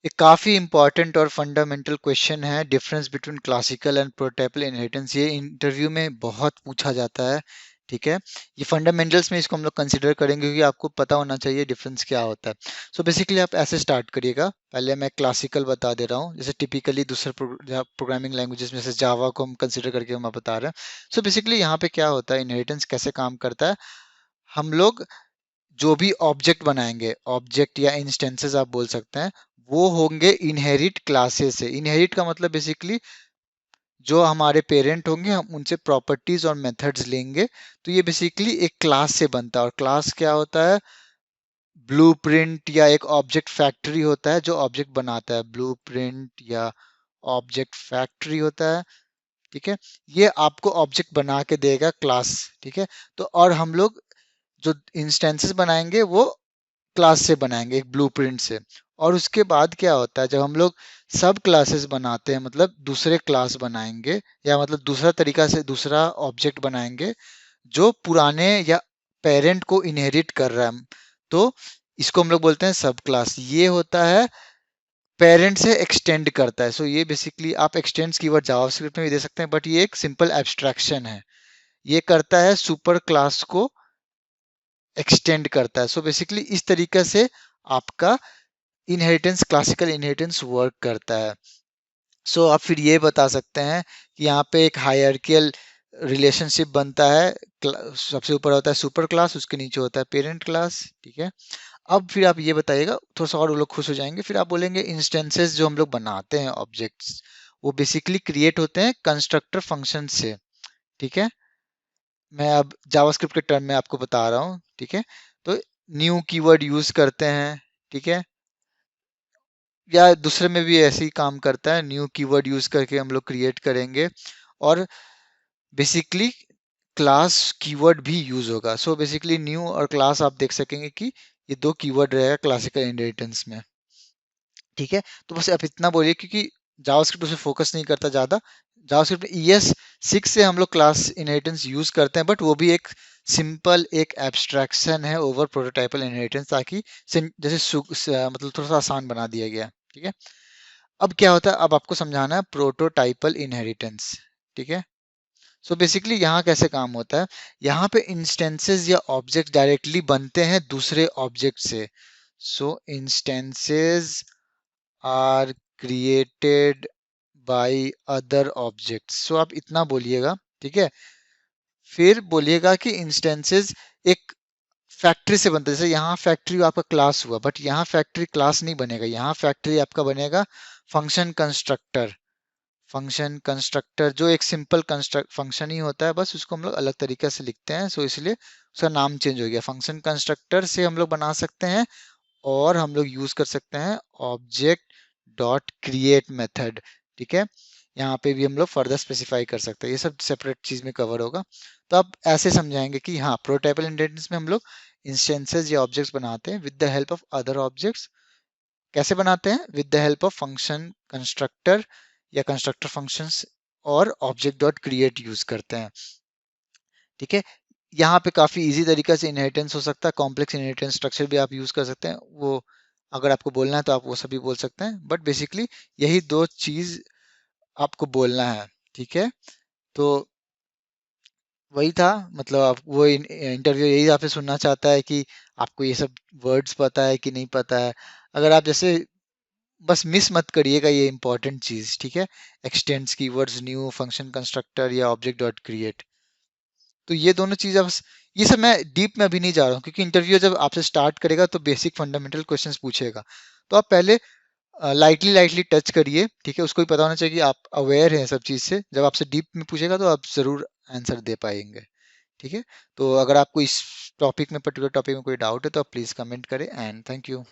एक काफी इंपॉर्टेंट और फंडामेंटल क्वेश्चन है, difference between classical and प्रोटोटाइपल inheritance. ये इंटरव्यू में बहुत पूछा जाता है। ठीक है, ये फंडामेंटल्स में इसको हम लोग कंसिडर करेंगे क्योंकि आपको पता होना चाहिए डिफरेंस क्या होता है। सो बेसिकली आप ऐसे स्टार्ट करिएगा। पहले मैं क्लासिकल बता दे रहा हूँ, जैसे टिपिकली दूसरे प्रोग्रामिंग लैंग्वेजेस में से जावा को हम कंसिडर करके हम बता रहे हैं। सो बेसिकली यहाँ पे क्या होता है, इनहेरिटेंस कैसे काम करता है। हम लोग जो भी ऑब्जेक्ट बनाएंगे, ऑब्जेक्ट या इंस्टेंसेस आप बोल सकते हैं, वो होंगे इनहेरिट क्लासेस से। इनहेरिट का मतलब बेसिकली जो हमारे पेरेंट होंगे हम उनसे प्रॉपर्टीज और मेथड्स लेंगे। तो ये बेसिकली एक क्लास से बनता है। और क्लास क्या होता है, ब्लूप्रिंट या एक ऑब्जेक्ट फैक्ट्री होता है जो ऑब्जेक्ट बनाता है। ब्लूप्रिंट या ऑब्जेक्ट फैक्ट्री होता है। ठीक है, ये आपको ऑब्जेक्ट बना के देगा क्लास। ठीक है, तो और हम लोग जो इंस्टेंसेस बनाएंगे वो क्लास से बनाएंगे, एक ब्लूप्रिंट से। और उसके बाद क्या होता है, जब हम लोग सब क्लासेस बनाते हैं, मतलब दूसरे क्लास बनाएंगे या मतलब दूसरा तरीका से दूसरा ऑब्जेक्ट बनाएंगे जो पुराने या पेरेंट को इनहेरिट कर रहा है, तो इसको हम लोग बोलते हैं सब क्लास। ये होता है पेरेंट से एक्सटेंड करता है। सो ये बेसिकली आप एक्सटेंड्स कीवर्ड जावास्क्रिप्ट में भी दे सकते हैं, बट ये एक सिंपल एब्स्ट्रैक्शन है। ये करता है सुपर क्लास को एक्सटेंड करता है। सो बेसिकली इस तरीके से आपका इनहेरिटेंस, क्लासिकल इनहेरिटेंस वर्क करता है। आप फिर ये बता सकते हैं कि यहाँ पे एक हायरार्कियल रिलेशनशिप बनता है। सबसे ऊपर होता है सुपर क्लास, उसके नीचे होता है पेरेंट क्लास। ठीक है, अब फिर आप ये बताइएगा, थोड़ा सा और वो लोग खुश हो जाएंगे। फिर आप बोलेंगे इंस्टेंसेस जो हम लोग बनाते हैं ऑब्जेक्ट्स, वो बेसिकली क्रिएट होते हैं कंस्ट्रक्टर फंक्शन से। ठीक है, मैं अब जावास्क्रिप्ट के टर्म में आपको बता रहा हूँ। ठीक है, तो न्यू कीवर्ड यूज करते हैं। ठीक है, या दूसरे में भी ऐसे ही काम करता है, न्यू कीवर्ड यूज करके हम लोग क्रिएट करेंगे। और बेसिकली क्लास कीवर्ड भी यूज होगा। बेसिकली न्यू और क्लास आप देख सकेंगे कि ये दो कीवर्ड रहेगा क्लासिकल इनहेरिटेंस में। ठीक है, तो बस आप इतना बोलिए क्योंकि जावास्क्रिप्ट उसे फोकस नहीं करता ज्यादा। जावास्क्रिप्ट में ES6 से हम लोग क्लास इनहेरिटेंस यूज करते हैं, बट वो भी एक सिंपल एक एब्स्ट्रैक्शन है ओवर प्रोटोटाइपल इनहेरिटेंस, ताकि जैसे मतलब थोड़ा सा आसान बना दिया गया है। ठीक है, अब क्या होता है, अब आपको समझाना है प्रोटोटाइपल इनहेरिटेंस। ठीक है, बेसिकली यहाँ कैसे काम होता है, यहाँ पे इंस्टेंसेस या ऑब्जेक्ट डायरेक्टली बनते हैं दूसरे ऑब्जेक्ट से। Instances are created by other objects. आप इतना बोलिएगा। ठीक है, फिर बोलिएगा कि इंस्टेंसेस एक फैक्ट्री से बनता है। जैसे यहाँ फैक्ट्री आपका क्लास हुआ, बट यहाँ फैक्ट्री क्लास नहीं बनेगा, यहाँ फैक्ट्री आपका बनेगा फंक्शन कंस्ट्रक्टर। फंक्शन कंस्ट्रक्टर जो एक सिंपल कंस्ट्रक्ट फंक्शन ही होता है, बस उसको हम लोग अलग तरीके से लिखते हैं। इसलिए उसका नाम चेंज हो गया। फंक्शन कंस्ट्रक्टर से हम लोग बना सकते हैं, और हम लोग यूज कर सकते हैं ऑब्जेक्ट डॉट क्रिएट मेथड। ठीक है, यहाँ पे भी हम लोग फर्दर स्पेसिफाई कर सकते हैं, ये सब सेपरेट चीज में कवर होगा। तो आप ऐसे समझाएंगे कि हाँ, प्रोटोटाइपल इनहेरिटेंस में हम लोग इंस्टेंसेस या ऑब्जेक्ट्स बनाते हैं with the help of other objects. कैसे बनाते हैं, with the help of function constructor या कंस्ट्रक्टर फंक्शंस, और ऑब्जेक्ट डॉट क्रिएट यूज करते हैं। ठीक है, यहाँ पे काफी इजी तरीका से इनहेरिटेंस हो सकता है। कॉम्प्लेक्स इनहेरिटेंस स्ट्रक्चर भी आप यूज कर सकते हैं, वो अगर आपको बोलना है तो आप वो सभी बोल सकते हैं, बट बेसिकली यही दो चीज आपको बोलना है। ठीक है, तो वही था। मतलब आप वो इंटरव्यू यही आपसे सुनना चाहता है कि आपको ये सब वर्ड्स पता है कि नहीं पता है। अगर आप जैसे बस मिस मत करिएगा ये इंपॉर्टेंट चीज। ठीक है, x tends, keywords, new, function constructor या ऑब्जेक्ट डॉट क्रिएट, तो ये दोनों चीजें बस। ये सब मैं डीप में अभी नहीं जा रहा हूँ क्योंकि इंटरव्यू जब आपसे स्टार्ट करेगा तो बेसिक फंडामेंटल क्वेश्चंस पूछेगा। तो आप पहले लाइटली लाइटली टच करिए। ठीक है, उसको भी पता होना चाहिए कि आप अवेयर हैं सब चीज से। जब आपसे डीप में पूछेगा तो आप जरूर आंसर दे पाएंगे। ठीक है, तो अगर आपको इस टॉपिक में, पर्टिकुलर टॉपिक में कोई डाउट है तो आप प्लीज कमेंट करें। And thank you.